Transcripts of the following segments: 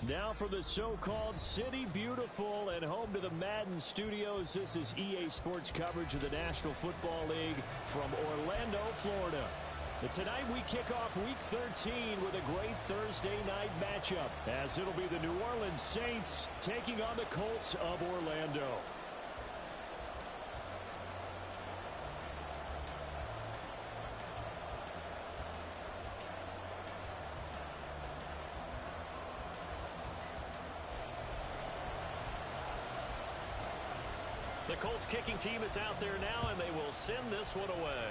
Now for the so-called City Beautiful and home to the Madden studios. This is EA Sports coverage of the National Football League from Orlando, Florida. And tonight we kick off Week 13 with a great Thursday night matchup, as it'll be the New Orleans Saints taking on the Colts of Orlando. The Colts kicking team is out there now, and they will send this one away.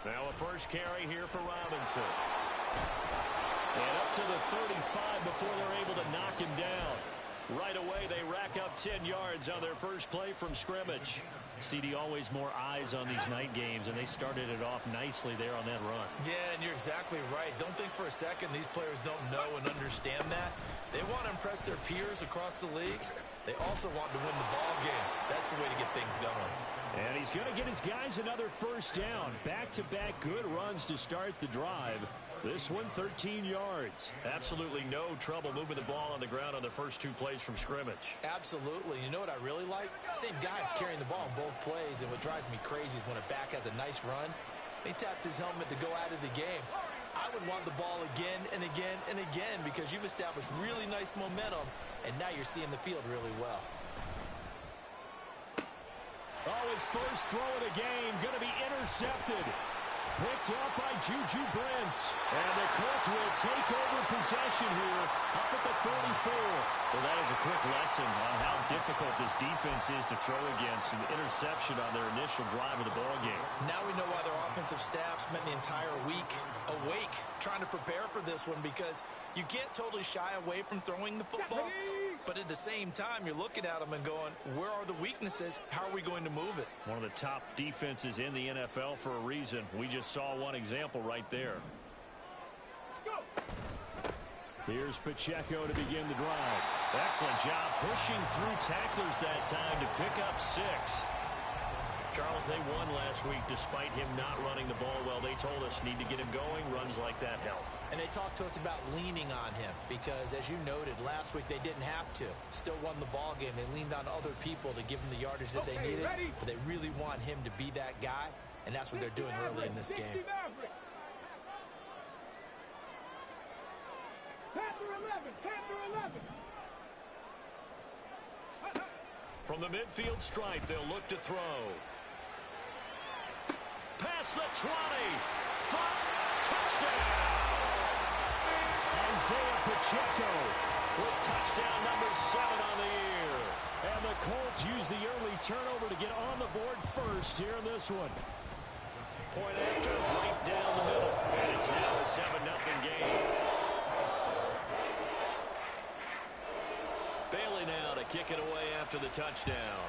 Now a first carry here for Robinson. And up to the 35 before they're able to knock him down. Right away, they rack up 10 yards on their first play from scrimmage. CD, always more eyes on these night games, and they started it off nicely there on that run. Yeah, and you're exactly right. Don't think for a second these players don't know and understand that. They want to impress their peers across the league. They also want to win the ball game. That's the way to get things going. And he's going to get his guys another first down. Back-to-back good runs to start the drive. This one 13 yards. Absolutely no trouble moving the ball on the ground on the first two plays from scrimmage. Absolutely. You know what I really like? Same guy carrying the ball in both plays, and what drives me crazy is when a back has a nice run, he taps his helmet to go out of the game. I would want the ball again and again and again because you've established really nice momentum, and now you're seeing the field really well. Oh, his first throw of the game going to be intercepted. Picked up by Juju Brents. And the Colts will take over possession here up at the 44. Well, that is a quick lesson on how difficult this defense is to throw against. An interception on their initial drive of the ball game. Now we know why their offensive staff spent the entire week awake trying to prepare for this one, because you can't totally shy away from throwing the football. But at the same time, you're looking at them and going, where are the weaknesses? How are we going to move it? One of the top defenses in the NFL for a reason. We just saw one example right there. Here's Pacheco to begin the drive. Excellent job pushing through tacklers that time to pick up 6. Charles, they won last week despite him not running the ball well. They told us need to get him going. Runs like that help. And they talked to us about leaning on him because, as you noted, last week they didn't have to. Still won the ball game. They leaned on other people to give them the yardage that they needed. But they really want him to be that guy, and that's what they're doing early in this game. From the midfield stripe, they'll look to throw. Past the 20. Touchdown! Isaiah Pacheco with touchdown number 7 on the year. And the Colts use the early turnover to get on the board first here in this one. Point after, right down the middle. And it's now a 7-0 game. Bailey now to kick it away after the touchdown.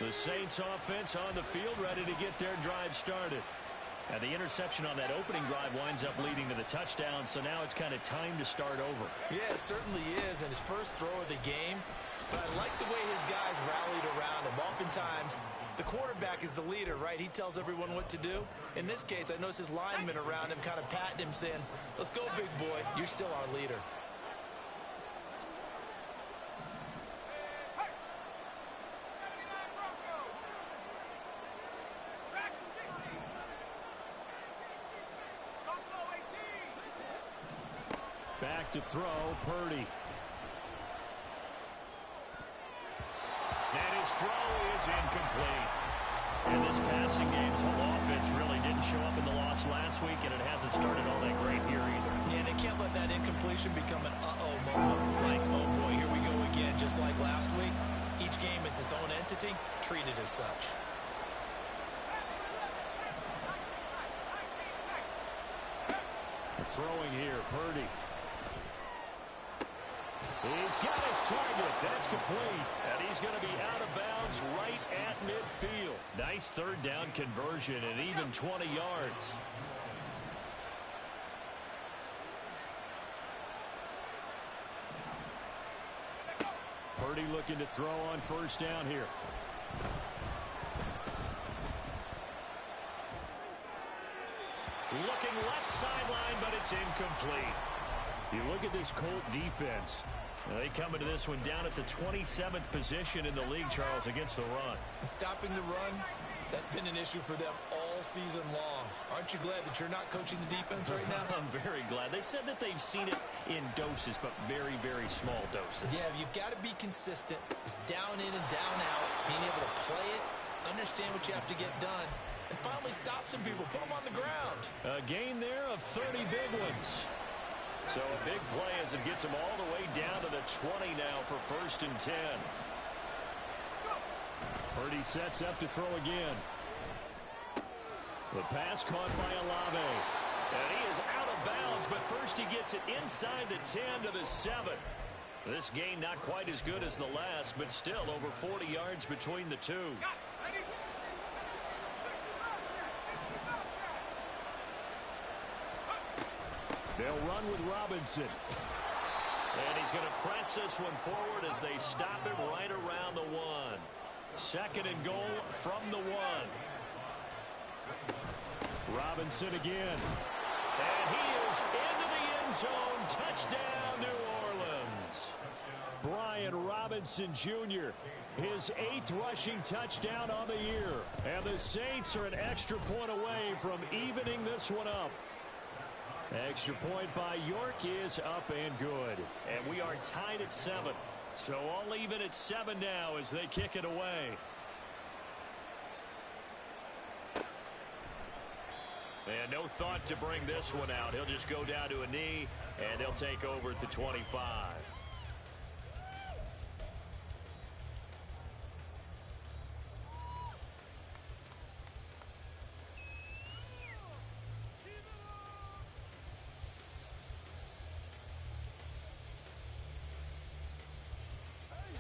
The Saints offense on the field, ready to get their drive started. And the interception on that opening drive winds up leading to the touchdown, so now it's kind of time to start over. Yeah, it certainly is, and his first throw of the game. But I like the way his guys rallied around him. Oftentimes, the quarterback is the leader, right? He tells everyone what to do. In this case, I noticed his linemen around him kind of patting him, saying, let's go, big boy. You're still our leader. Back to throw, Purdy. And his throw is incomplete. And this passing game's whole offense really didn't show up in the loss last week, and it hasn't started all that great here either. Yeah, they can't let that incompletion become an uh-oh moment. Like, oh boy, here we go again, just like last week. Each game is its own entity, treated as such. Throwing here, Purdy. He's got his target. That's complete. And he's going to be out of bounds right at midfield. Nice third down conversion and even 20 yards. Purdy looking to throw on first down here. Looking left sideline, but it's incomplete. You look at this Colt defense. They come into this one down at the 27th position in the league, Charles, against the run. Stopping the run, that's been an issue for them all season long. Aren't you glad that you're not coaching the defense right now? I'm very glad. They said that they've seen it in doses, but very, very small doses. Yeah, you've got to be consistent. It's down in and down out. Being able to play it, understand what you have to get done, and finally stop some people, put them on the ground. A gain there of 30 big ones. So a big play as it gets them all the way down to the 20 now for 1st and 10. Purdy sets up to throw again. The pass caught by Olave. And he is out of bounds, but first he gets it inside the 10 to the 7. This gain not quite as good as the last, but still over 40 yards between the two. They'll run with Robinson. And he's going to press this one forward as they stop him right around the 1. 2nd and goal from the 1. Robinson again. And he is into the end zone. Touchdown, New Orleans. Brian Robinson Jr., his 8th rushing touchdown on the year. And the Saints are an extra point away from evening this one up. Extra point by York is up and good. And we are tied at 7. So all even at 7 now as they kick it away. And no thought to bring this one out. He'll just go down to a knee, and they'll take over at the 25.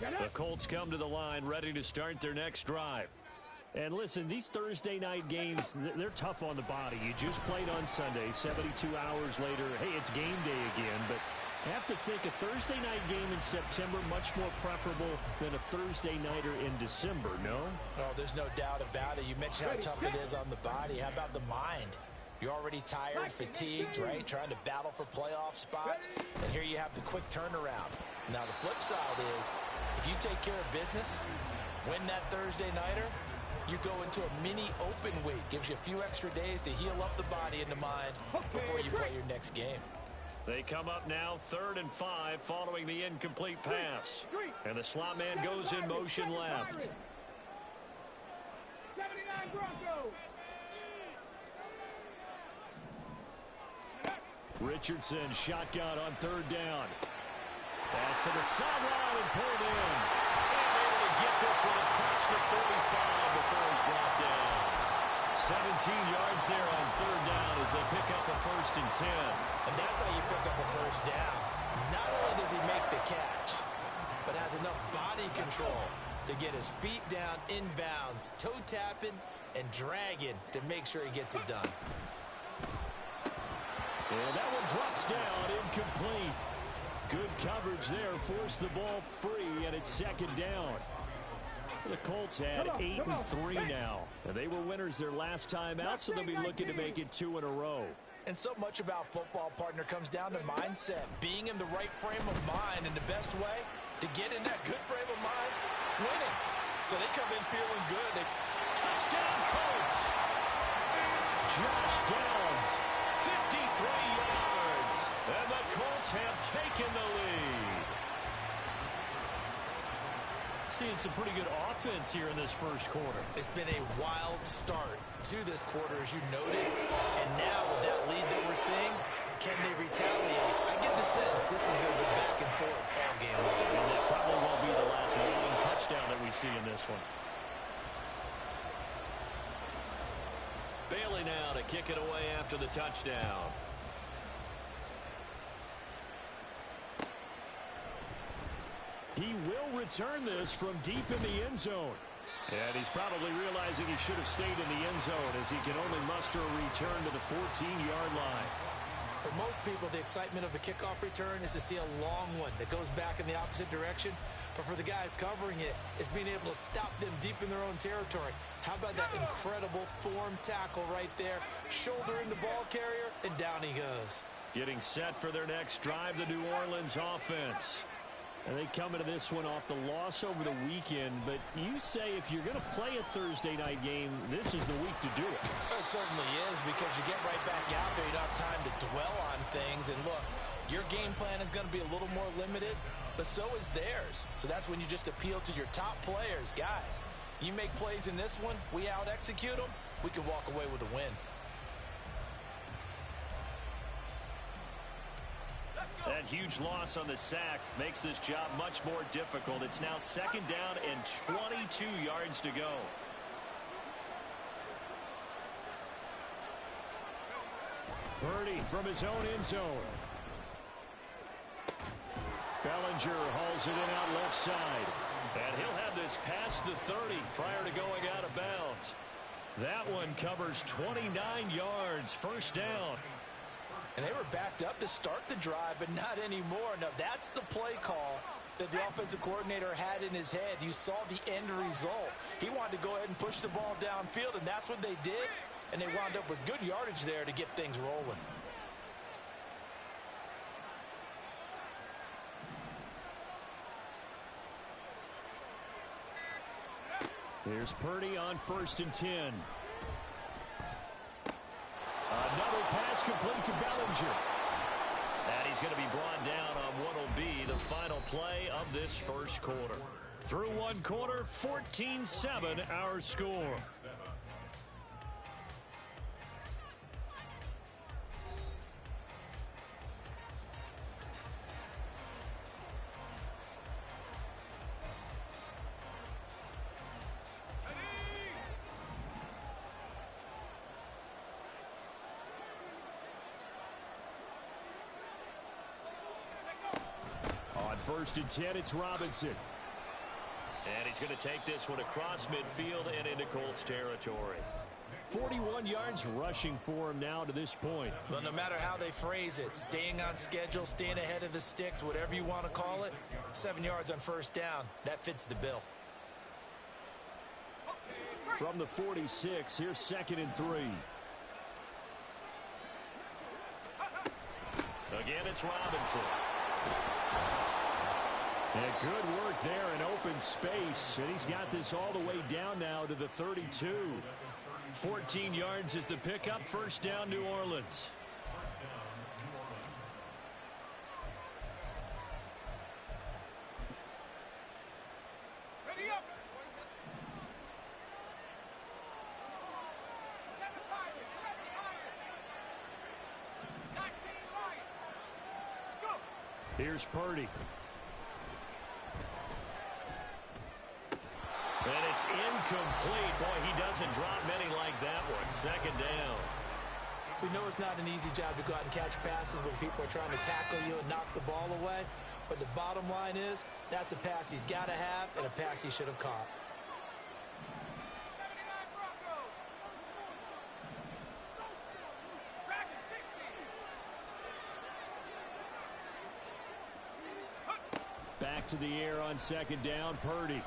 The Colts come to the line, ready to start their next drive. And listen, these Thursday night games, they're tough on the body. You just played on Sunday, 72 hours later. Hey, it's game day again, but I have to think a Thursday night game in September much more preferable than a Thursday nighter in December, no? Oh, there's no doubt about it. You mentioned how tough it is on the body. How about the mind? You're already tired, fatigued, right? Trying to battle for playoff spots. And here you have the quick turnaround. Now, the flip side is, if you take care of business, win that Thursday nighter, you go into a mini open week. Gives you a few extra days to heal up the body and the mind before you play your next game. They come up now 3rd and 5 following the incomplete pass. And the slot man goes in motion left. 79 Broncos. Richardson shotgun on 3rd down. Pass to the sideline and pulled in. And able to get this one across the 45 before he's brought down. 17 yards there on 3rd down as they pick up a 1st and 10. And that's how you pick up a 1st down. Not only does he make the catch, but has enough body control to get his feet down inbounds, toe tapping and dragging to make sure he gets it done. And that one drops down, incomplete. Good coverage there, forced the ball free, and it's 2nd down. The Colts had 8 and 3 now. And they were winners their last time out, so they'll be looking to make it 2 in a row. And so much about football, partner, comes down to mindset. Being in the right frame of mind, and the best way to get in that good frame of mind, winning. So they come in feeling good. Touchdown, Colts! Josh Downs, 53 yards. And the Colts have taken the lead. seeing some pretty good offense here in this first quarter. It's been a wild start to this quarter, as you noted. And now with that lead that we're seeing, can they retaliate? I get the sense this one's going to go back and forth all game long. And that probably won't be the last long touchdown that we see in this one. Bailey now to kick it away after the touchdown. He will return this from deep in the end zone. And he's probably realizing he should have stayed in the end zone as he can only muster a return to the 14-yard line. For most people, the excitement of a kickoff return is to see a long one that goes back in the opposite direction. But for the guys covering it, it's being able to stop them deep in their own territory. How about that incredible form tackle right there? Shoulder in the ball carrier, and down he goes. Getting set for their next drive, the New Orleans offense. And they come into this one off the loss over the weekend. But you say if you're going to play a Thursday night game, this is the week to do it. It certainly is, because you get right back out there. You don't have time to dwell on things. And look, your game plan is going to be a little more limited, but so is theirs. So that's when you just appeal to your top players. Guys, you make plays in this one, we out-execute them, we can walk away with a win. That huge loss on the sack makes this job much more difficult. It's now second down and 22 yards to go. Purdy from his own end zone. Bellinger hauls it in out left side. And he'll have this past the 30 prior to going out of bounds. That one covers 29 yards, first down. And they were backed up to start the drive, but not anymore. Now, that's the play call that the offensive coordinator had in his head. You saw the end result. He wanted to go ahead and push the ball downfield, and that's what they did. And they wound up with good yardage there to get things rolling. Here's Purdy on 1st and 10. Another pass complete to Bellinger. And he's going to be brought down on what will be the final play of this first quarter. Through one quarter, 14-7 our score. On 1st and 10, it's Robinson. And he's going to take this one across midfield and into Colts territory. 41 yards rushing for him now to this point. Well, no matter how they phrase it, staying on schedule, staying ahead of the sticks, whatever you want to call it, 7 yards on first down, that fits the bill. From the 46, here's 2nd and 3. Again, it's Robinson. And good work there in open space. And he's got this all the way down now to the 32. 14 yards is the pickup. First down, New Orleans. Here's Purdy. And it's incomplete. Boy, he doesn't drop many like that one. Second down. We know it's not an easy job to go out and catch passes when people are trying to tackle you and knock the ball away. But the bottom line is, that's a pass he's got to have and a pass he should have caught. Back to the air on second down, Purdy.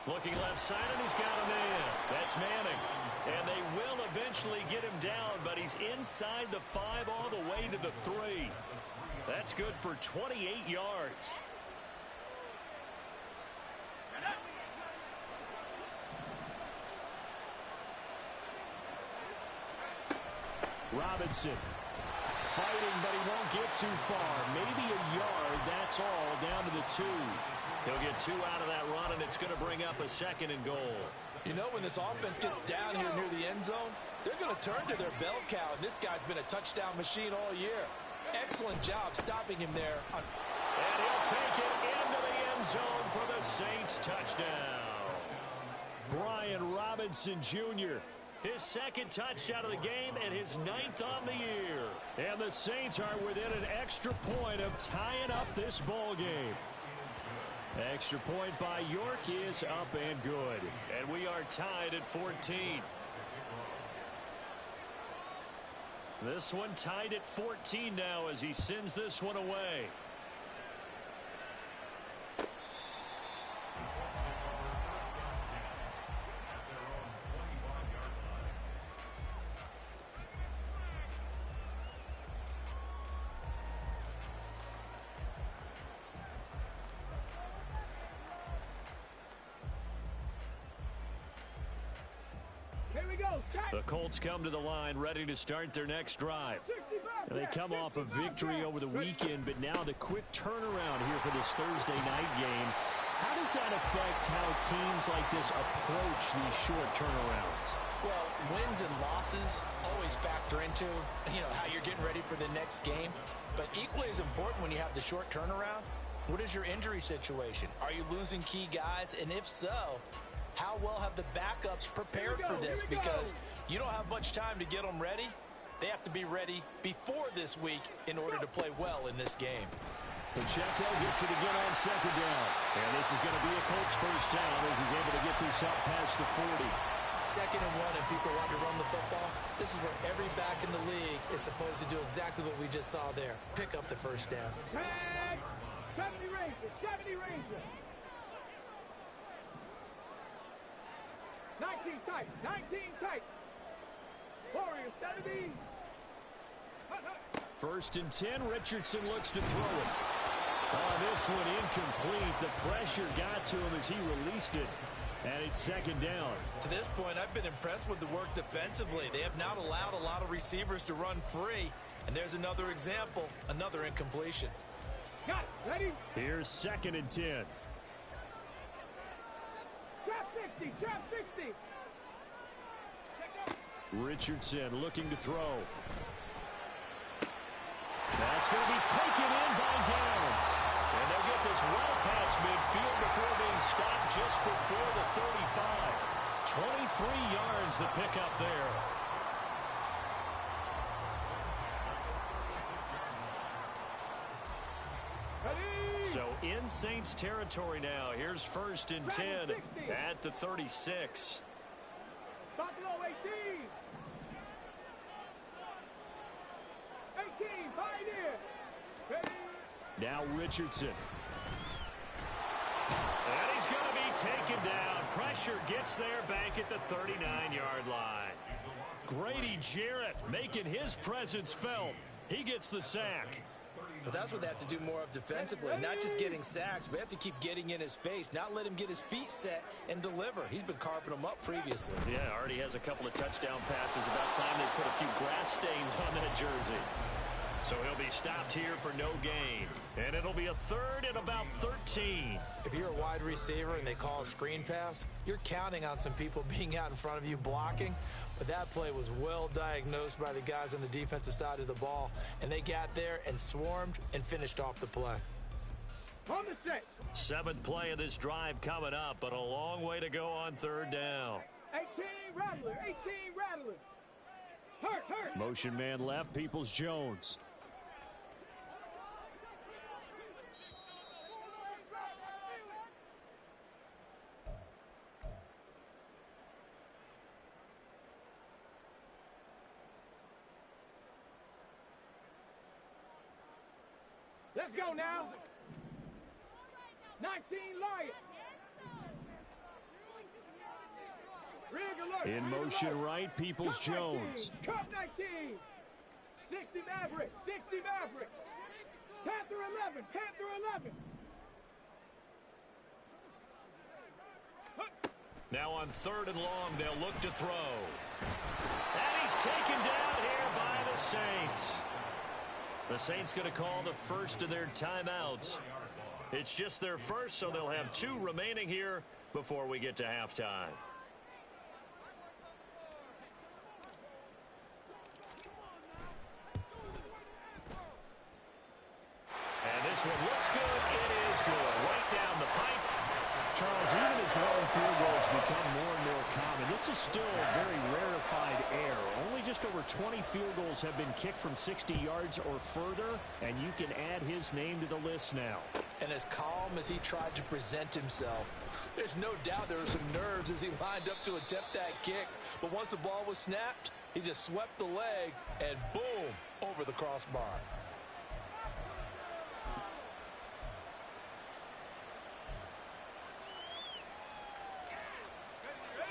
Looking left side, and he's got a man. That's Manning. And they will eventually get him down, but he's inside the 5 all the way to the 3. That's good for 28 yards. Robinson. Fighting, but he won't get too far. Maybe a yard, that's all, down to the 2. He'll get 2 out of that run, and it's going to bring up a 2nd and goal. You know, when this offense gets down here near the end zone, they're going to turn to their bell cow, and this guy's been a touchdown machine all year. Excellent job stopping him there. And he'll take it into the end zone for the Saints touchdown. Brian Robinson Jr., his 2nd touchdown of the game and his 9th on the year. And the Saints are within an extra point of tying up this ball game. Extra point by York is up and good. And we are tied at 14. This one tied at 14 now as he sends this one away. The Colts come to the line ready to start their next drive. They come off a victory over the weekend, but now the quick turnaround here for this Thursday night game. How does that affect how teams like this approach these short turnarounds? Well, wins and losses always factor into, how you're getting ready for the next game. But equally as important when you have the short turnaround, what is your injury situation? Are you losing key guys? And if so, how well have the backups prepared for this? Because you don't have much time to get them ready. They have to be ready before this week in order to play well in this game. Pacheco gets it again on 2nd down. And this is going to be a Colts first down as he's able to get this up past the 40. 2nd and 1 and people want to run the football. This is where every back in the league is supposed to do exactly what we just saw there. Pick up the first down. 70 Rangers, 70 Rangers. 19 tight, 19 tight. Warriors, 70. 1st and 10, Richardson looks to throw it. Oh, this one incomplete. The pressure got to him as he released it. And it's 2nd down. To this point, I've been impressed with the work defensively. They have not allowed a lot of receivers to run free. And there's another example, another incompletion. Got it, ready? Here's 2nd and 10. Trap 60, trap 60. Richardson looking to throw. That's going to be taken in by Downs. And they'll get this well past midfield before being stopped just before the 35. 23 yards the pickup there. So in Saints territory now. Here's 1st and 10 at the 36. Buffalo 18. 18, Pioneer. Now Richardson. And he's going to be taken down. Pressure gets there back at the 39-yard line. Grady Jarrett making his presence felt. He gets the sack. But that's what they have to do more of defensively. Not just getting sacks, but have to keep getting in his face. Not let him get his feet set and deliver. He's been carving them up previously. Yeah, already has a couple of touchdown passes. About time they put a few grass stains on that jersey. So he'll be stopped here for no gain. And it'll be a 3rd and about 13. If you're a wide receiver and they call a screen pass, you're counting on some people being out in front of you blocking. But that play was well diagnosed by the guys on the defensive side of the ball. And they got there and swarmed and finished off the play. On the set. 7th play of this drive coming up, but a long way to go on 3rd down. 18 Rattler, 18 Rattler. Hurt. Motion man left, Peoples-Jones. Let's go now. 19 Lions. In motion right, Peoples-Jones. Cup 19. 60 Maverick. 60 Maverick. Panther 11. Panther 11. Now on 3rd and long, they'll look to throw. And he's taken down here by the Saints. The Saints going to call the first of their timeouts. It's just their first, so they'll have 2 remaining here before we get to halftime. And this one looks good. It is good. Right down the pipe. Charles, even as long field goals become more and more common, this is still a very rarefied air. Only just over 20 field goals have been kicked from 60 yards or further, and you can add his name to the list now. And as calm as he tried to present himself, there's no doubt there were some nerves as he lined up to attempt that kick. But once the ball was snapped, he just swept the leg and boom, over the crossbar.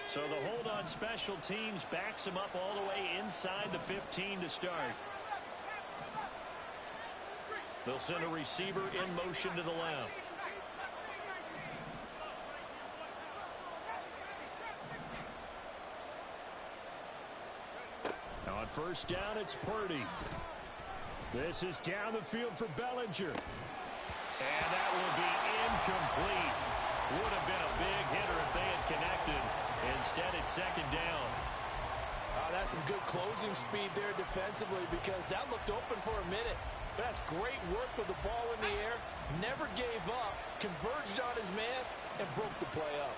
So the hold on special teams backs him up all the way inside the 15 to start. They'll send a receiver in motion to the left. Now on first down, it's Purdy. This is down the field for Bellinger. And that will be incomplete. Would have been a big hitter if they had connected. Instead, it's second down. That's some good closing speed there defensively because that looked open for a minute. But that's great work with the ball in the air. Never gave up, converged on his man, and broke the play up.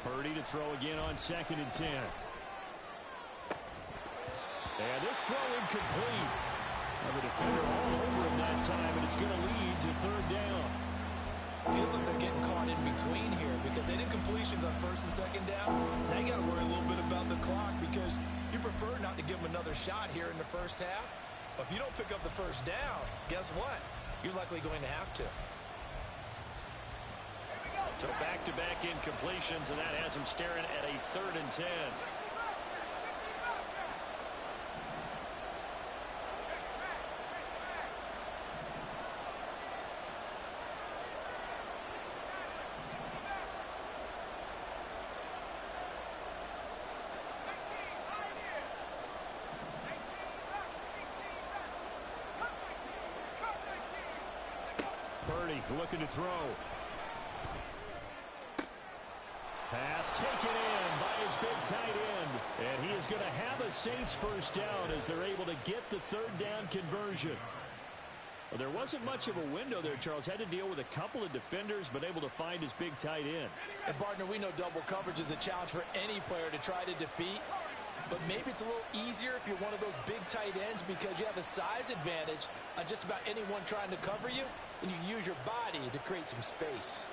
Purdy to throw again on 2nd and 10. And this throw incomplete. The defender all over him that time, and it's going to lead to 3rd down. Feels like they're getting caught in between here because they did completions on 1st and 2nd down. Now you got to worry a little bit about the clock because you prefer not to give them another shot here in the first half. But if you don't pick up the 1st down, guess what? You're likely going to have to. So back-to-back incompletions, and that has him staring at a 3rd and 10. Purdy looking to throw. Pass taken in by his big tight end. And he is going to have a Saints 1st down as they're able to get the 3rd down conversion. Well, there wasn't much of a window there, Charles. Had to deal with a couple of defenders, but able to find his big tight end. And, partner, we know double coverage is a challenge for any player to try to defeat. But maybe it's a little easier if you're one of those big tight ends because you have a size advantage on just about anyone trying to cover you, and you use your body to create some space.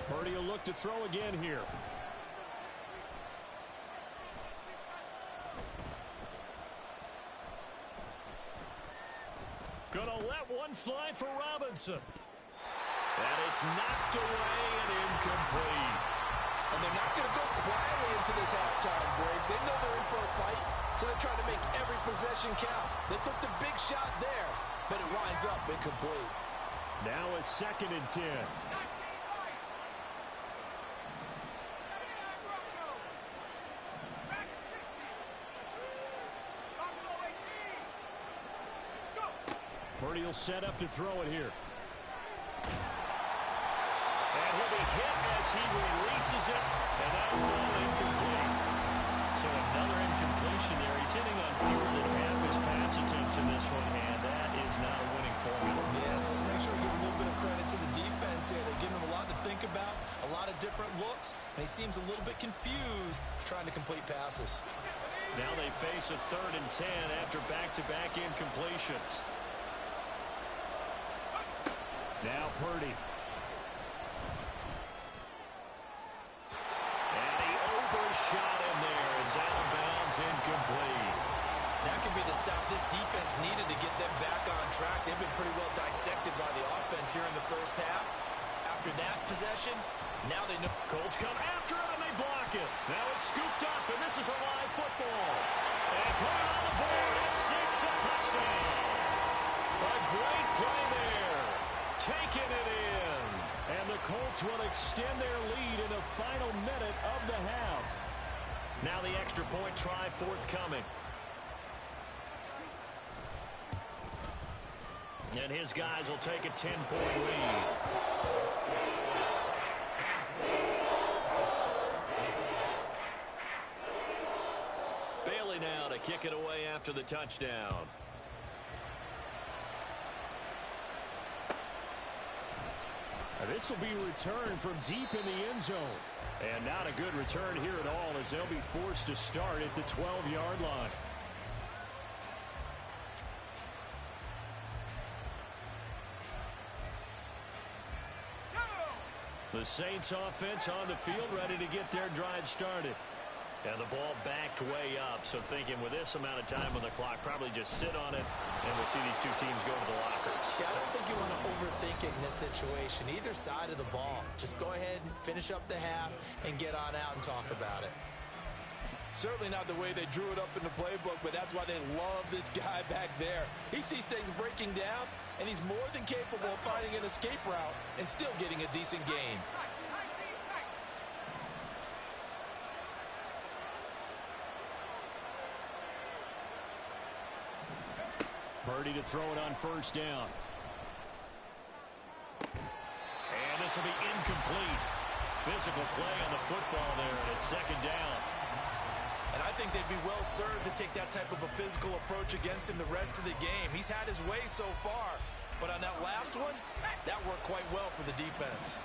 Purdy will look to throw again here. Gonna let one fly for Robinson. And it's knocked away and incomplete. And they're not going to go quietly into this halftime break. They know they're in for a fight, so they're trying to make every possession count. They took the big shot there, but it winds up incomplete. Now a 2nd and 10. Purdy will set up to throw it here. And he'll be hit as he releases it, and that'll fall incomplete. So another incompletion there. He's hitting on fewer than half his pass attempts in this one, and that is not a winning formula. Yes, let's make sure we give a little bit of credit to the defense here. They've given him a lot to think about, a lot of different looks, and he seems a little bit confused trying to complete passes. Now they face a 3rd and 10 after back-to-back incompletions. Now Purdy. And he overshot him there. It's out of bounds, incomplete. That could be the stop this defense needed to get them back on track. They've been pretty well dissected by the offense here in the first half. After that possession, now they know. Colts come after it, and they block it. Now it's scooped up, and this is a live football. And put it on the board at 6, a touchdown. taking it in. And the Colts will extend their lead in the final minute of the half. Now the extra point try forthcoming. And his guys will take a 10-point lead. Bailey now to kick it away after the touchdown. This will be returned from deep in the end zone. And not a good return here at all, as they'll be forced to start at the 12-yard line. The Saints offense on the field, ready to get their drive started. And the ball backed way up, so thinking with this amount of time on the clock, probably just sit on it, and we'll see these two teams go to the lockers. Yeah, I don't think you want to overthink it in this situation, either side of the ball. Just go ahead and finish up the half and get on out and talk about it. Certainly not the way they drew it up in the playbook, but that's why they love this guy back there. He sees things breaking down, and he's more than capable of finding an escape route and still getting a decent gain. Purdy to throw it on first down. And this will be incomplete. Physical play on the football there, and it's second down. And I think they'd be well served to take that type of a physical approach against him the rest of the game. He's had his way so far, but on that last one, that worked quite well for the defense.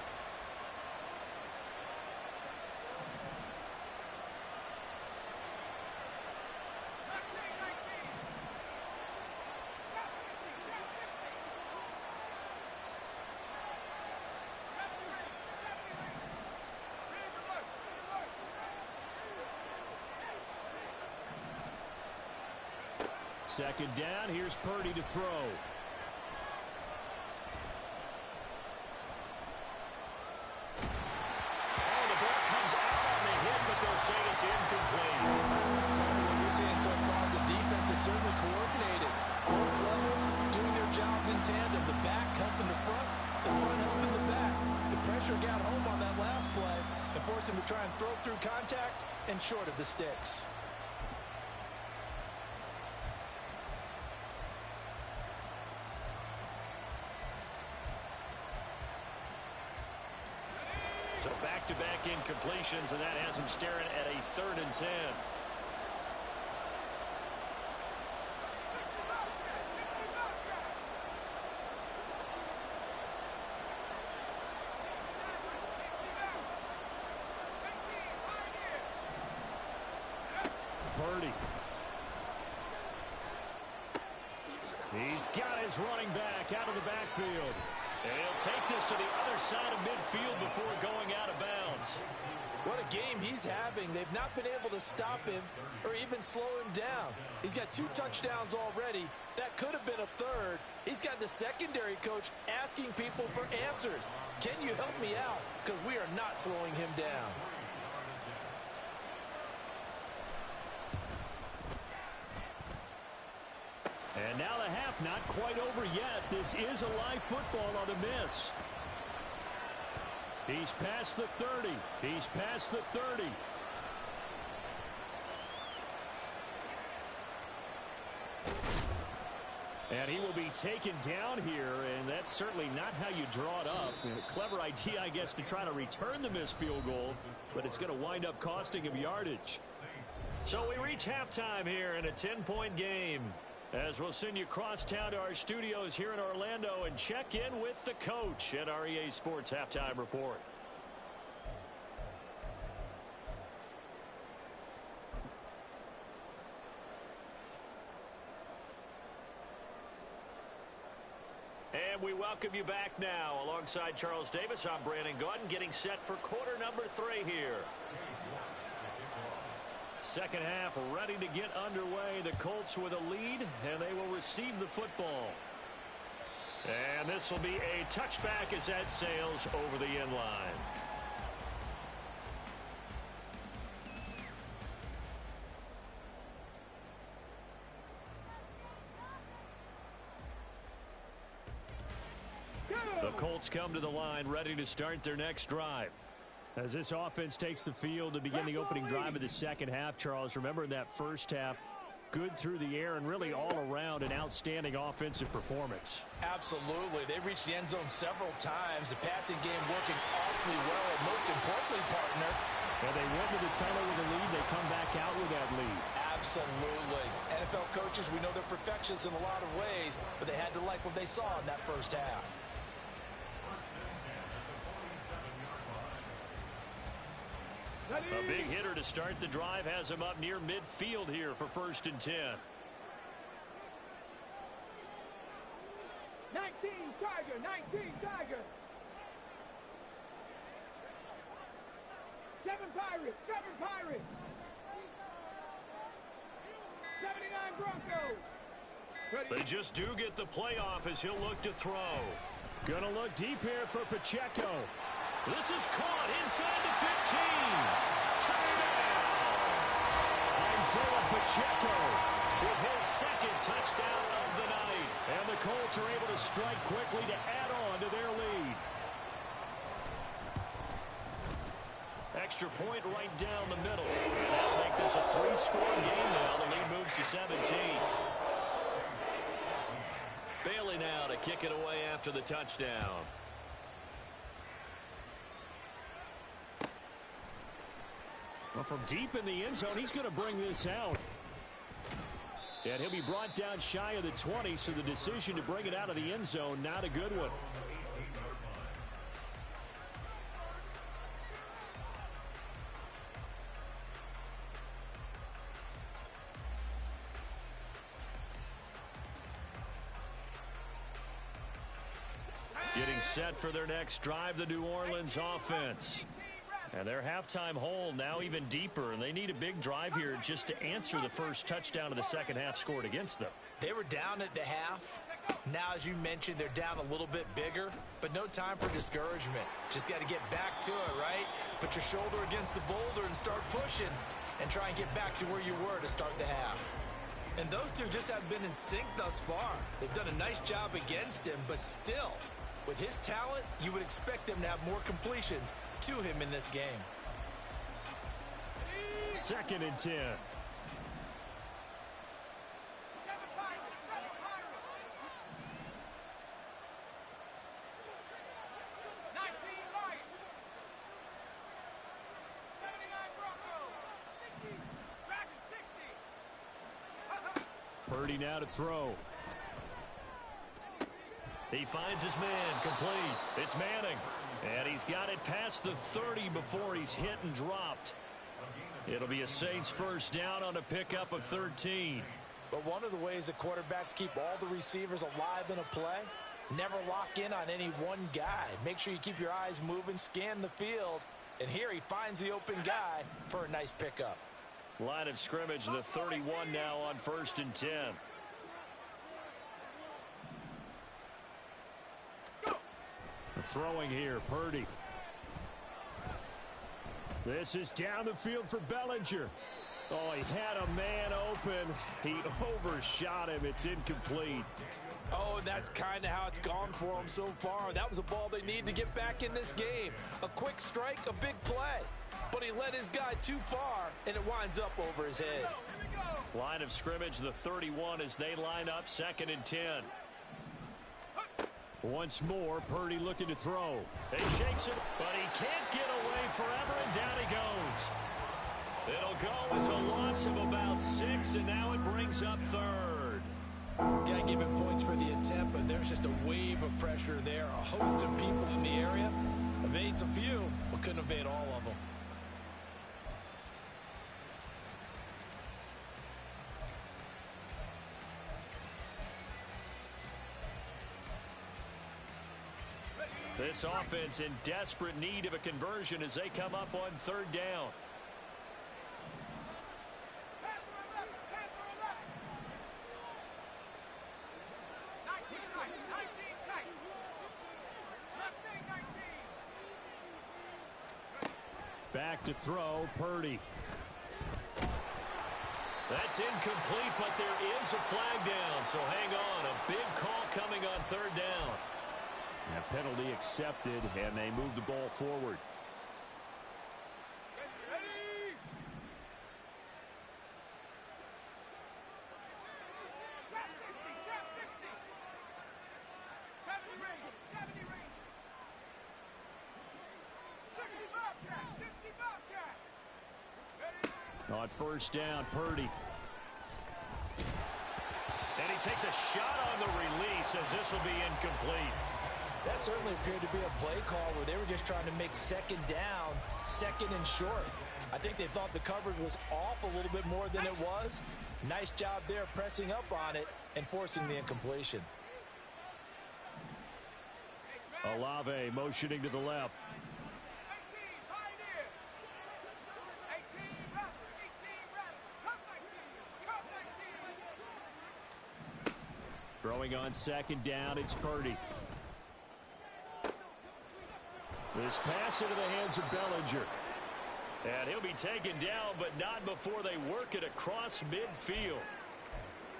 Second down, here's Purdy to throw. Oh, the ball comes out on the hit, but they'll say it's incomplete. What we're seeing so far is the defense is certainly coordinated. Both levels doing their jobs in tandem. The back helping the front helping the back. The pressure got home on that last play and forced him to try and throw through contact and short of the sticks. So back-to-back incompletions, and that has him staring at a 3rd and 10. Purdy. He's got his running back out of the backfield. And he'll take this to the other side of midfield before going out of bounds. What a game he's having. They've not been able to stop him or even slow him down. He's got 2 touchdowns already. That could have been a 3rd. He's got the secondary coach asking people for answers. Can you help me out? Because we are not slowing him down. And now the half not quite over yet. This is a live football on the miss. He's past the 30. He's past the 30. And he will be taken down here, and that's certainly not how you draw it up. A clever idea, I guess, to try to return the missed field goal, but it's going to wind up costing him yardage. So we reach halftime here in a 10-point game, as we'll send you across town to our studios here in Orlando and check in with the coach at our EA Sports Halftime Report. And we welcome you back now. Alongside Charles Davis, I'm Brandon Gaudin, getting set for quarter number 3 here. Second half ready to get underway. The Colts with a lead, and they will receive the football. And this will be a touchback as that sails over the end line. Go! The Colts come to the line ready to start their next drive. As this offense takes the field to begin the opening drive of the second half, Charles, remember in that first half, good through the air and really all around an outstanding offensive performance. Absolutely. They reached the end zone several times. The passing game working awfully well. And most importantly, partner, and they went to the tunnel with a lead. They come back out with that lead. Absolutely. NFL coaches, we know they're perfectionists in a lot of ways, but they had to like what they saw in that first half. A big hitter to start the drive has him up near midfield here for 1st and 10. 19 Tiger, 19 Tiger. 7 Pirates, 7 Pirates. 79 Broncos. They just do get the playoff as he'll look to throw. Gonna look deep here for Pacheco. This is caught inside the 15. Touchdown! Isaiah Pacheco with his second touchdown of the night. And the Colts are able to strike quickly to add on to their lead. Extra point right down the middle. That'll make this a 3-score game now. The lead moves to 17. Bailey now to kick it away after the touchdown. Well, from deep in the end zone, he's going to bring this out. And he'll be brought down shy of the 20, so the decision to bring it out of the end zone, not a good one. Getting set for their next drive, the New Orleans offense. And their halftime hole now even deeper, and they need a big drive here just to answer the first touchdown of the second half scored against them. They were down at the half. Now, as you mentioned, they're down a little bit bigger, but no time for discouragement. Just got to get back to it, right? Put your shoulder against the boulder and start pushing and try and get back to where you were to start the half. And those two just haven't been in sync thus far. They've done a nice job against him, but still, with his talent, you would expect them to have more completions to him in this game. 2nd and 10. Purdy now to throw. He finds his man, complete. It's Manning. And he's got it past the 30 before he's hit and dropped. It'll be a Saints first down on a pickup of 13. But one of the ways that quarterbacks keep all the receivers alive in a play, never lock in on any one guy. Make sure you keep your eyes moving, scan the field. And here he finds the open guy for a nice pickup. Line of scrimmage, the 31 now on 1st and 10. Throwing here, Purdy. This is down the field for Bellinger. Oh, he had a man open. He overshot him. It's incomplete. Oh, and that's kind of how it's gone for him so far. That was a ball they need to get back in this game. A quick strike, a big play. But he led his guy too far, and it winds up over his head. Line of scrimmage, the 31 as they line up 2nd and 10. Once more, Purdy looking to throw. He shakes it, but he can't get away forever, and down he goes. It'll go as a loss of about 6, and now it brings up 3rd. Got to give him points for the attempt, but there's just a wave of pressure there. A host of people in the area. Evades a few, but couldn't evade all of them. This offense in desperate need of a conversion as they come up on 3rd down. Back to throw, Purdy. That's incomplete, but there is a flag down, so hang on. A big call coming on 3rd down. And penalty accepted, and they move the ball forward. On first down, Purdy. And he takes a shot on the release as this will be incomplete. That certainly appeared to be a play call where they were just trying to make second down, second and short. I think they thought the coverage was off a little bit more than it was. Nice job there pressing up on it and forcing the incompletion. Olave motioning to the left. Throwing on second down, it's Purdy. This pass into the hands of Bellinger. And he'll be taken down, but not before they work it across midfield.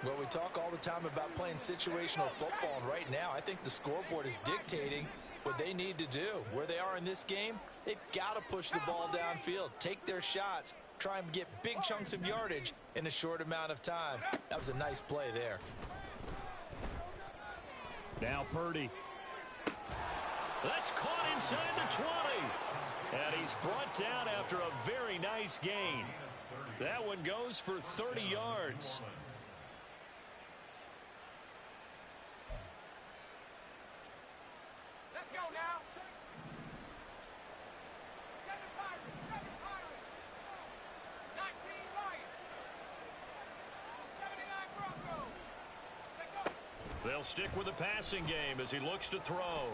Well, we talk all the time about playing situational football, and right now I think the scoreboard is dictating what they need to do. Where they are in this game, they've got to push the ball downfield, take their shots, try and get big chunks of yardage in a short amount of time. That was a nice play there. Now Purdy. That's caught inside the 20. And he's brought down after a very nice gain. That one goes for 30 yards. Let's go now. 7 Pirates, 7 Pirates. 19 Lions. 79 Broncos. Take up. They'll stick with the passing game as he looks to throw.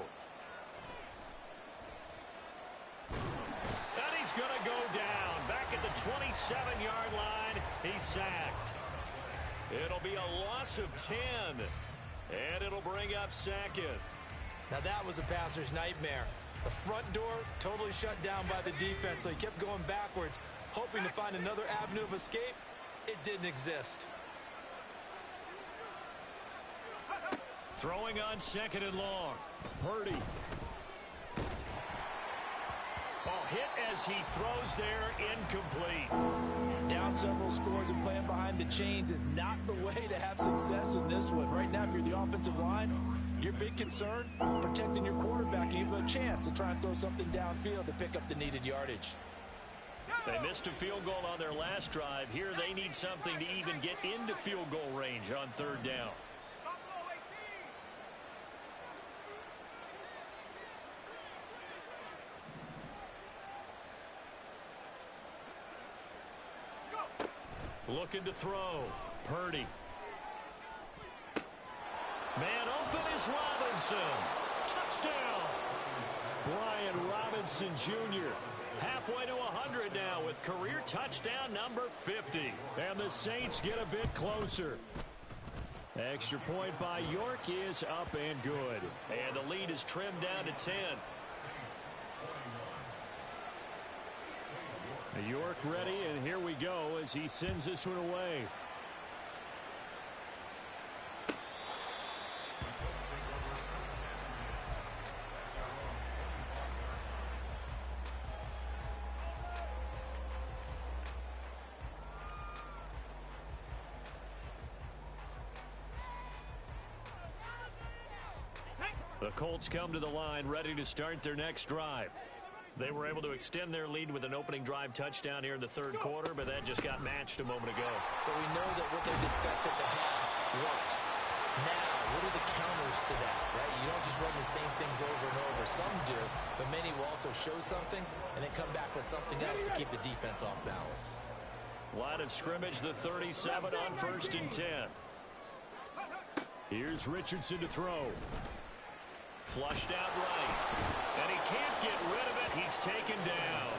And he's going to go down. Back at the 27-yard line, he's sacked. It'll be a loss of 10. And it'll bring up second. Now that was a passer's nightmare. The front door totally shut down by the defense, so he kept going backwards, hoping to find another avenue of escape. It didn't exist. Throwing on second and long. Purdy. Oh, hit as he throws there, incomplete. Down several scores and playing behind the chains is not the way to have success in this one. Right now, if you're the offensive line, your big concern, protecting your quarterback, and you have a chance to try and throw something downfield to pick up the needed yardage. They missed a field goal on their last drive. Here they need something to even get into field goal range on third down. Looking to throw. Purdy. Man open is Robinson. Touchdown. Brian Robinson Jr. Halfway to 100 now with career touchdown number 50. And the Saints get a bit closer. Extra point by York is up and good. And the lead is trimmed down to 10. York ready, and here we go as he sends this one away. The Colts come to the line ready to start their next drive. They were able to extend their lead with an opening drive touchdown here in the third quarter, but that just got matched a moment ago. So we know that what they discussed at the half worked. Now, what are the counters to that, right? You don't just run the same things over and over. Some do, but many will also show something and then come back with something else to keep the defense off balance. Line of scrimmage, the 37 on first and 10. Here's Richardson to throw. Flushed out right. And he can't get rid of it. He's taken down.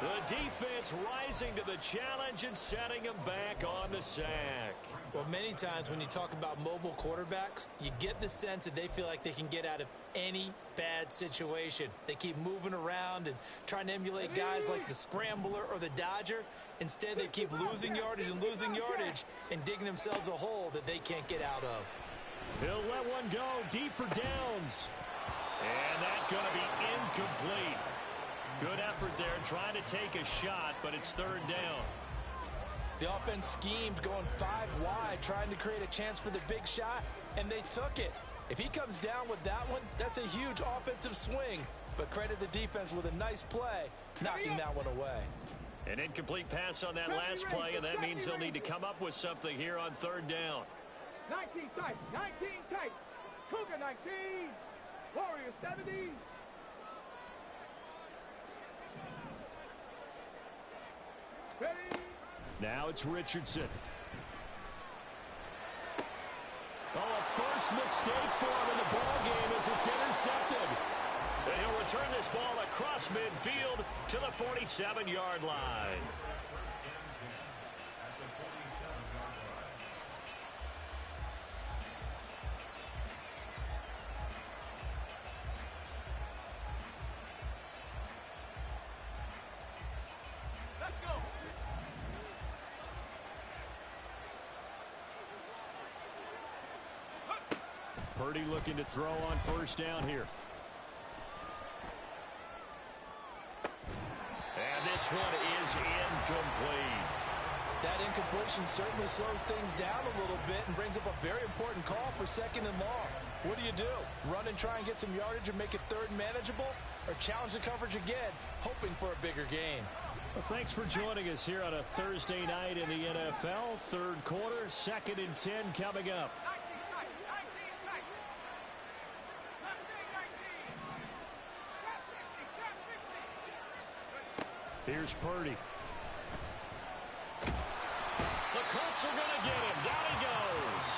The defense rising to the challenge and setting him back on the sack. Well, many times when you talk about mobile quarterbacks, you get the sense that they feel like they can get out of any bad situation. They keep moving around and trying to emulate guys like the Scrambler or the Dodger. Instead, they keep losing yardage and digging themselves a hole that they can't get out of. He'll let one go deep for downs. And that's going to be incomplete. Good effort there trying to take a shot, but it's third down. The offense schemed going 5 wide, trying to create a chance for the big shot, and they took it. If he comes down with that one, that's a huge offensive swing. But credit the defense with a nice play, knocking that one away. An incomplete pass on that last play, and that means they'll need to come up with something here on third down. 19 tight, 19 tight. Cougar 19, Warrior 70. Ready? Now it's Richardson. Oh, a first mistake for him in the ball game as it's intercepted. And he'll return this ball across midfield to the 47-yard line. Let's go. Purdy looking to throw on first down here. And this one is incomplete. That incompletion certainly slows things down a little bit and brings up a very important call for second and long. What do? Run and try and get some yardage and make it third manageable? Or challenge the coverage again, hoping for a bigger gain? Well, thanks for joining us here on a Thursday night in the NFL. Third quarter, 2nd and 10 coming up. 19 tight, 19 tight. Left wing 19. Trap 60, trap 60. Here's Purdy. The Colts are going to get him. Down he goes.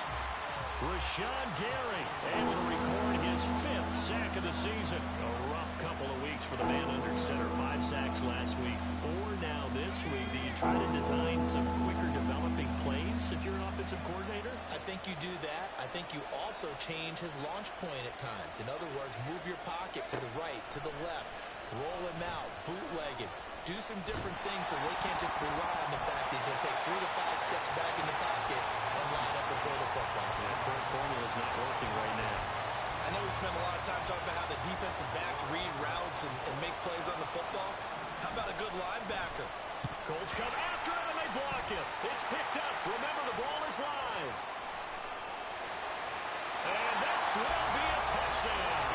Rashawn Gary Able to record his 5th sack of the season. A rough couple of weeks for the man under center. 5 sacks last week, 4 now this week. Do you try to design some quicker developing plays if you're an offensive coordinator? I think you do that. I think you also change his launch point at times. In other words, move your pocket to the right, to the left, roll him out, bootleg it. Do some different things so they can't just rely on the fact he's going to take 3 to 5 steps back in the pocket and line up and throw the football. That current formula is not working right now. I know we spent a lot of time talking about how the defensive backs read routes and make plays on the football. How about a good linebacker? Colts come after him and they block him. It's picked up. Remember, the ball is live. And this will be a touchdown.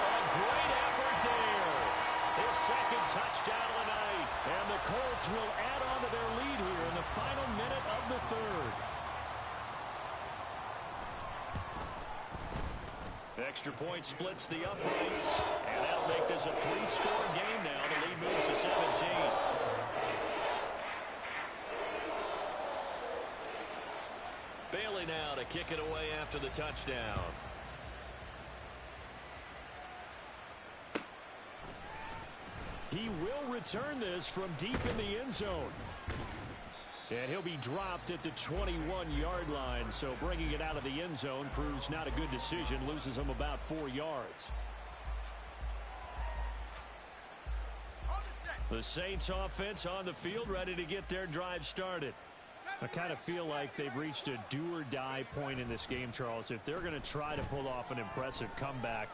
A great effort there. His second touchdown of the night. And the Colts will add on to their lead here in the final minute of the third. Extra point splits the uprights. And that'll make this a 3-score game now. The lead moves to 17. Bailey now to kick it away after the touchdown. He will return this from deep in the end zone. And he'll be dropped at the 21-yard line, so bringing it out of the end zone proves not a good decision, loses him about 4 yards. The Saints offense on the field, ready to get their drive started. I kind of feel like they've reached a do-or-die point in this game, Charles. If they're going to try to pull off an impressive comeback,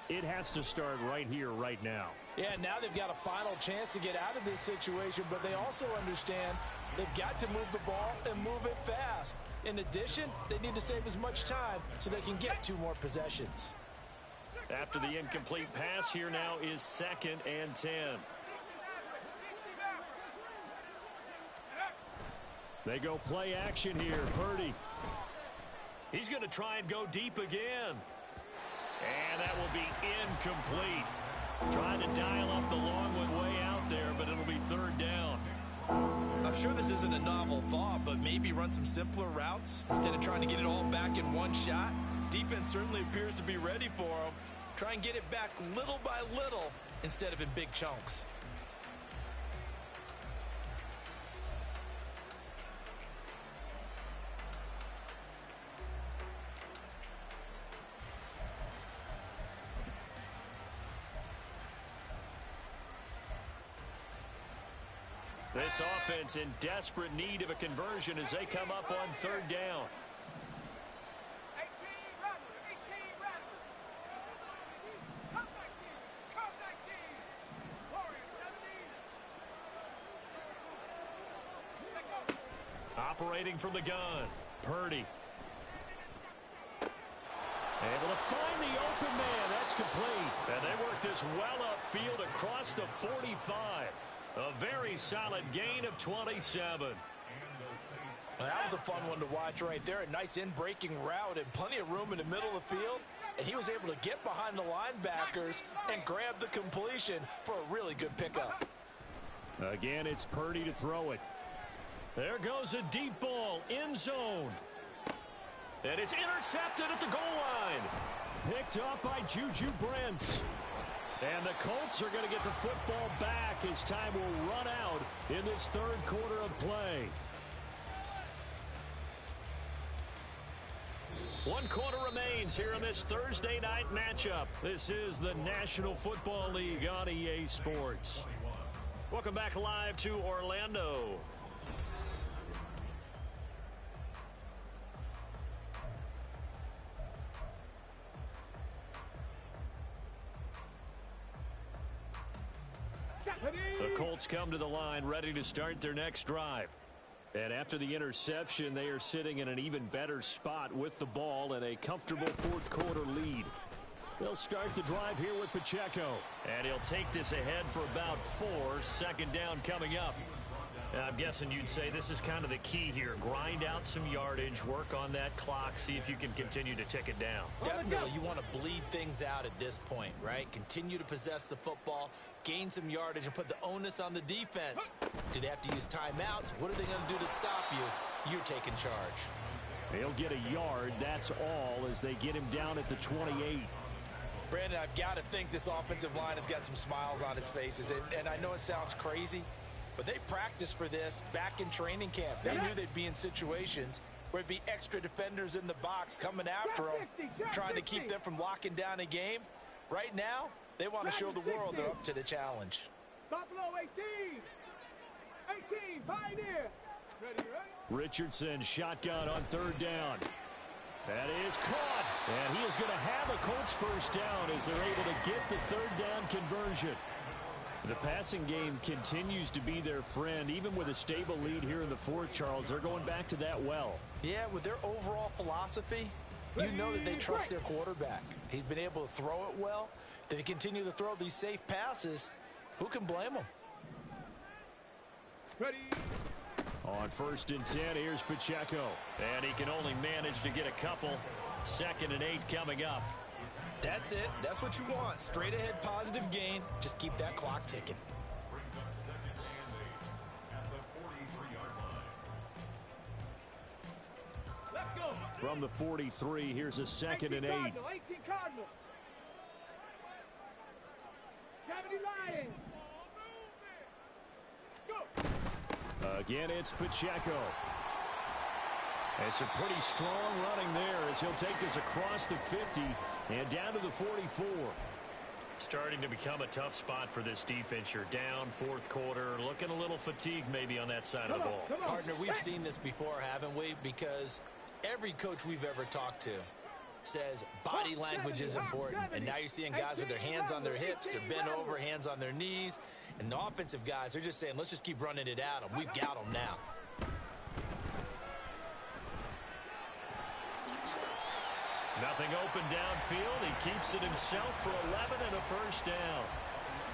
it has to start right here, right now. Yeah, now they've got a final chance to get out of this situation, but they also understand they've got to move the ball and move it fast. In addition, they need to save as much time so they can get 2 more possessions. After the incomplete pass, here now is 2nd and 10. They go play action here. Purdy. He's going to try and go deep again. And that will be incomplete. Trying to dial up the long one way out there, but it'll be 3rd down. I'm sure this isn't a novel thought, but maybe run some simpler routes instead of trying to get it all back in one shot. Defense certainly appears to be ready for them. Try and get it back little by little instead of in big chunks. This offense in desperate need of a conversion as they come up on 3rd down. 18 Rattler, 18 Rattler. operating from the gun. Purdy. Able to find the open man. That's complete. And they work this well upfield across the 45. A very solid gain of 27. Well, that was a fun one to watch right there. A nice in-breaking route and plenty of room in the middle of the field. And he was able to get behind the linebackers and grab the completion for a really good pickup. Again, it's Purdy to throw it. There goes a deep ball, end zone. And it's intercepted at the goal line. Picked up by Juju Brents. And the Colts are going to get the football back as time will run out in this third quarter of play. One quarter remains here in this Thursday night matchup. This is the National Football League on EA Sports. Welcome back live to Orlando. The Colts come to the line ready to start their next drive. And after the interception, they are sitting in an even better spot with the ball and a comfortable fourth quarter lead. They'll start the drive here with Pacheco. And he'll take this ahead for about 4. Second down coming up. And I'm guessing you'd say this is kind of the key here. Grind out some yardage, work on that clock, see if you can continue to tick it down. Definitely, you want to bleed things out at this point, right? Continue to possess the football, gain some yardage, and put the onus on the defense. Do they have to use timeouts? What are they going to do to stop you? You're taking charge. They'll get a yard, that's all, as they get him down at the 28. Brandon, I've got to think this offensive line has got some smiles on its faces. And I know it sounds crazy, but they practiced for this back in training camp. They knew they'd be in situations where it'd be extra defenders in the box coming after them, trying to keep them from locking down a game. Right now, they want to show the world they're up to the challenge. Buffalo 18. 18, Pioneer. Ready, right? Richardson shotgun on third down. That is caught. And he is going to have a Colts first down as they're able to get the third down conversion. The passing game continues to be their friend. Even with a stable lead here in the fourth, Charles, they're going back to that well. Yeah, with their overall philosophy, you know that they trust their quarterback. He's been able to throw it well. They continue to throw these safe passes. Who can blame them? Ready. On 1st and 10, here's Pacheco. And he can only manage to get a couple. 2nd and 8 coming up. That's it. That's what you want. Straight ahead positive gain. Just keep that clock ticking. Let's go. From the 43, here's a 2nd and 8. 18 Cardinals. 70 Lions. Go. Again, it's Pacheco. It's a pretty strong running there as he'll take this across the 50 and down to the 44. Starting to become a tough spot for this defense. You're down fourth quarter, looking a little fatigued maybe on that side of the ball. Partner, we've seen this before, haven't we? Because every coach we've ever talked to says body language is important. And now you're seeing guys with their hands on their hips, they're bent over, hands on their knees. And the offensive guys are just saying, let's just keep running it at them. We've got them now. Nothing open downfield. He keeps it himself for 11 and a first down.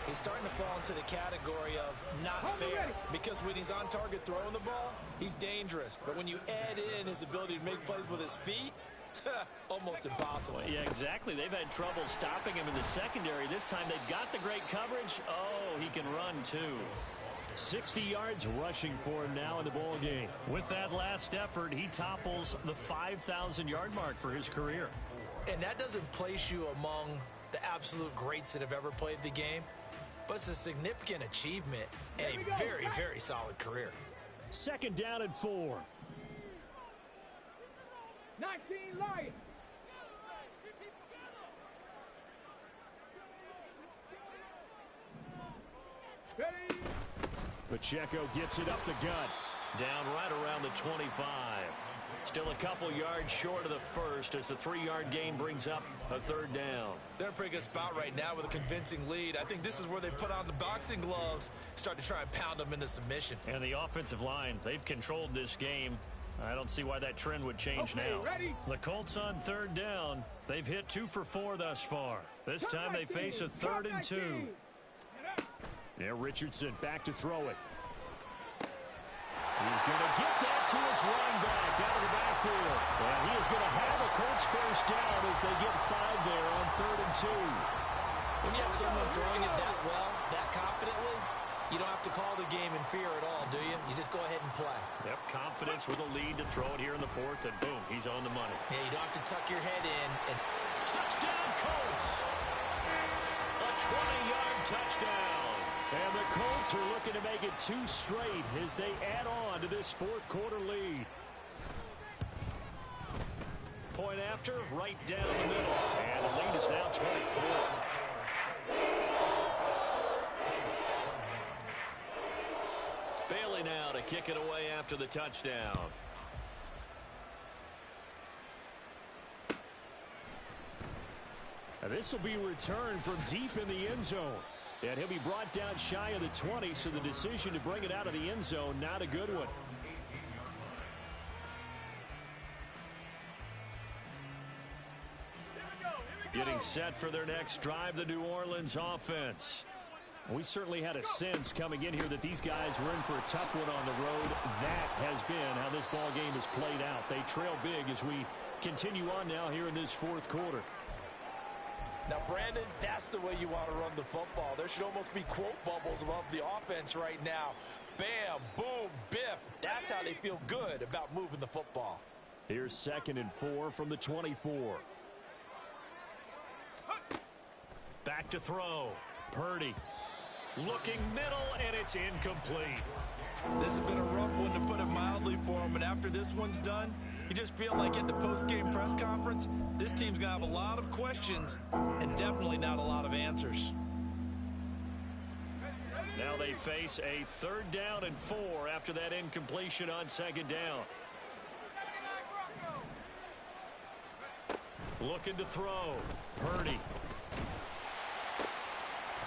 He's starting to fall into the category of not fair, because when he's on target throwing the ball, he's dangerous. But when you add in his ability to make plays with his feet, almost impossible. Well, yeah, exactly. They've had trouble stopping him in the secondary. This time they've got the great coverage. Oh, he can run too. 60 yards rushing for him now in the ball game. With that last effort, he topples the 5,000-yard mark for his career. And that doesn't place you among the absolute greats that have ever played the game, but it's a significant achievement and a very, very solid career. 2nd down and 4. 19 Lions. Ready. Pacheco gets it up the gut. Down right around the 25. Still a couple yards short of the first as the 3-yard gain brings up a third down. They're in a pretty good spot right now with a convincing lead. I think this is where they put on the boxing gloves, start to try and pound them into submission. And the offensive line, they've controlled this game I don't see why that trend would change now. Ready? The Colts on third down. They've hit 2 for 4 thus far. This time they face a 3rd and 2. Yeah, Richardson back to throw it. He's going to get that to his running back out of the backfield. And he is going to have a Colts first down as they get 5 there on 3rd and 2. When you have someone throwing it that well, that confidently, you don't have to call the game in fear at all, do you? You just go ahead and play. Yep, confidence with a lead to throw it here in the 4th, and boom, he's on the money. Yeah, you don't have to tuck your head in. And touchdown, Colts! A 20-yard touchdown. And the Colts are looking to make it 2 straight as they add on to this 4th quarter lead. Point after, right down the middle. And the lead is now 24. Bailey now to kick it away after the touchdown. Now this will be returned from deep in the end zone. And he'll be brought down shy of the 20, so the decision to bring it out of the end zone, not a good one. Getting set for their next drive, the New Orleans offense. We certainly had a sense coming in here that these guys were in for a tough one on the road. That has been how this ball game has played out. They trail big as we continue on now here in this 4th quarter. Now, Brandon, that's the way you want to run the football. There should almost be quote bubbles above the offense right now. Bam, boom, biff. That's how they feel good about moving the football. Here's 2nd and 4 from the 24. Back to throw. Purdy. Looking middle, and it's incomplete. This has been a rough one, to put it mildly, for him. And after this one's done, you just feel like at the post-game press conference, this team's going to have a lot of questions and definitely not a lot of answers. Now they face a 3rd down and 4 after that incompletion on 2nd down. Looking to throw. Purdy.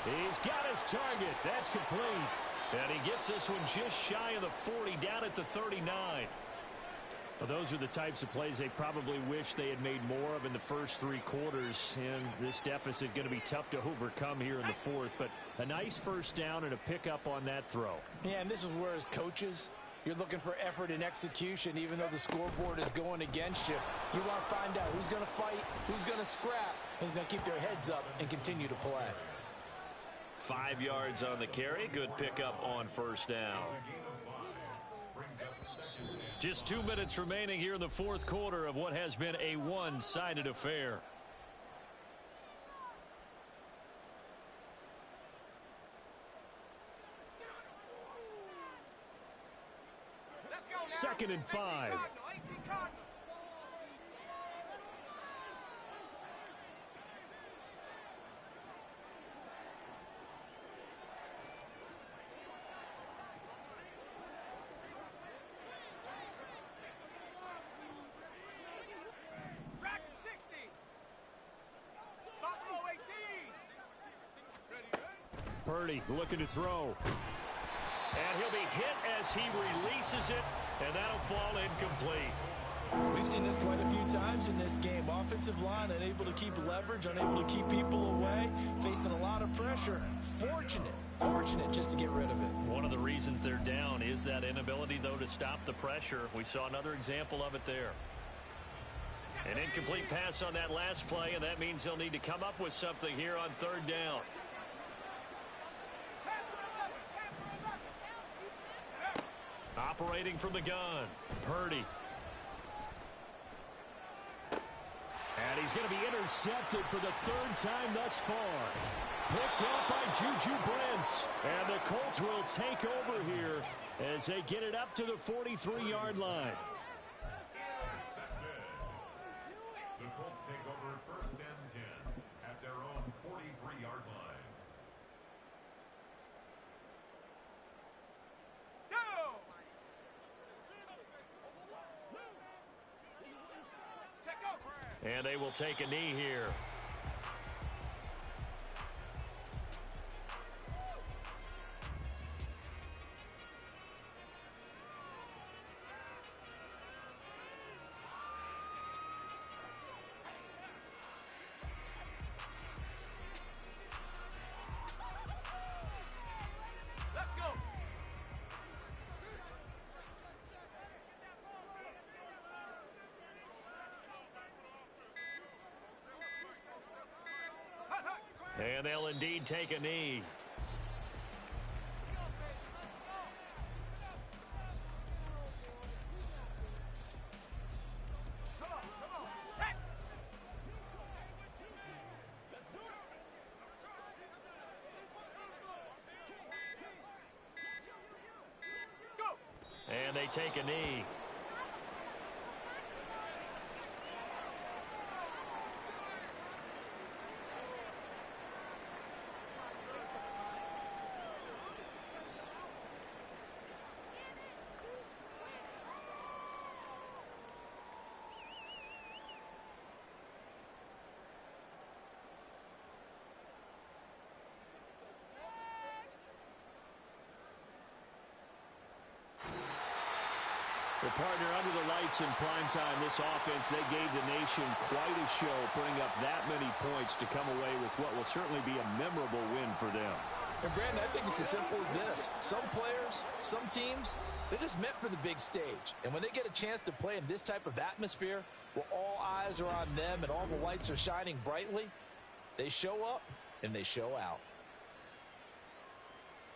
He's got his target. That's complete. And he gets this one just shy of the 40, down at the 39. Well, those are the types of plays they probably wish they had made more of in the first 3 quarters. And this deficit going to be tough to overcome here in the 4th. But a nice first down and a pickup on that throw. Yeah, and this is where, as coaches, you're looking for effort and execution, even though the scoreboard is going against you. You want to find out who's going to fight, who's going to scrap, who's going to keep their heads up and continue to play. 5 yards on the carry. Good pickup on first down. Just 2 minutes remaining here in the 4th quarter of what has been a one-sided affair. Second and 5. Purdy looking to throw. And he'll be hit as he releases it, and that'll fall incomplete. We've seen this quite a few times in this game. Offensive line unable to keep leverage, unable to keep people away, facing a lot of pressure. Fortunate just to get rid of it. One of the reasons they're down is that inability, though, to stop the pressure. We saw another example of it there. An incomplete pass on that last play, and that means they'll need to come up with something here on 3rd down. Operating from the gun, Purdy. And he's going to be intercepted for the 3rd time thus far. Picked off by Juju Brents. And the Colts will take over here as they get it up to the 43-yard line. The Colts take over 1st and 10 at their own 43-yard line. And they will take a knee here. And they'll indeed take a knee. And they take a knee. Well, partner, under the lights in primetime, this offense, they gave the nation quite a show, putting up that many points to come away with what will certainly be a memorable win for them. And, Brandon, I think it's as simple as this. Some players, some teams, they're just meant for the big stage. And when they get a chance to play in this type of atmosphere, where all eyes are on them and all the lights are shining brightly, they show up and they show out.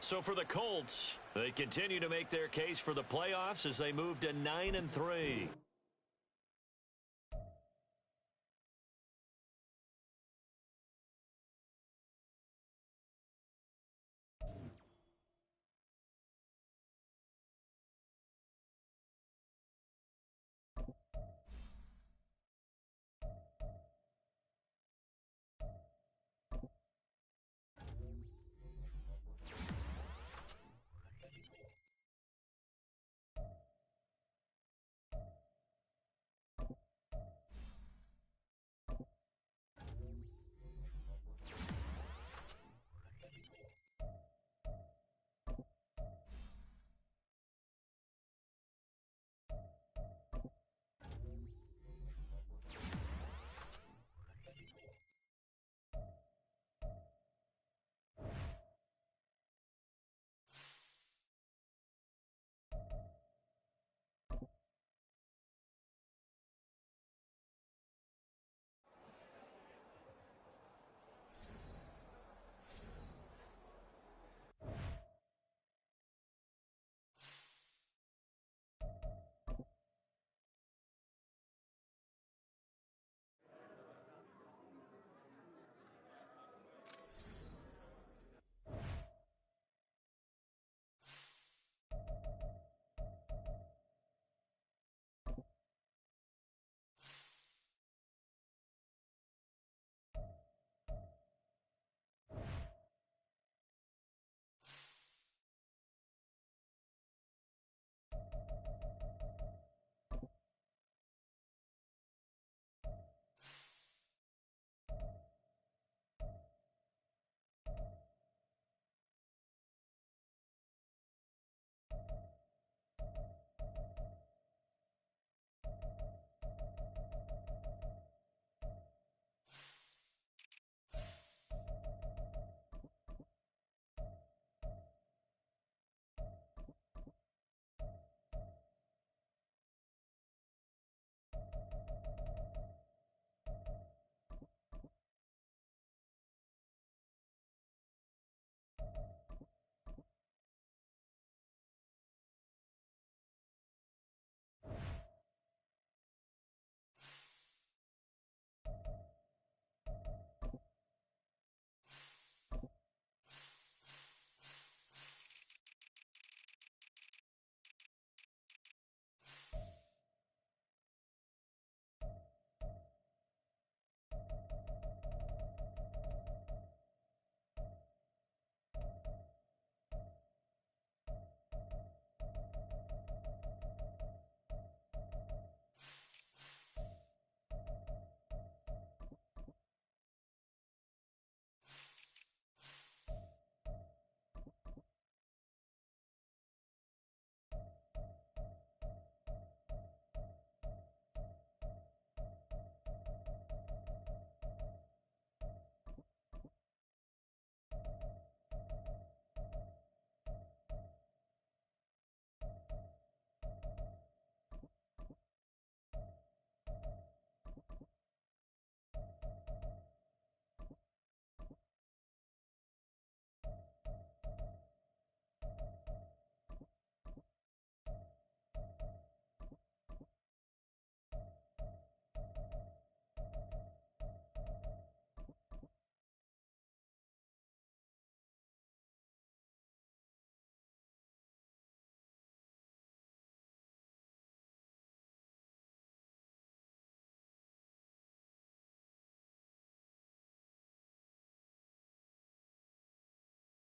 So for the Colts, they continue to make their case for the playoffs as they move to 9-3.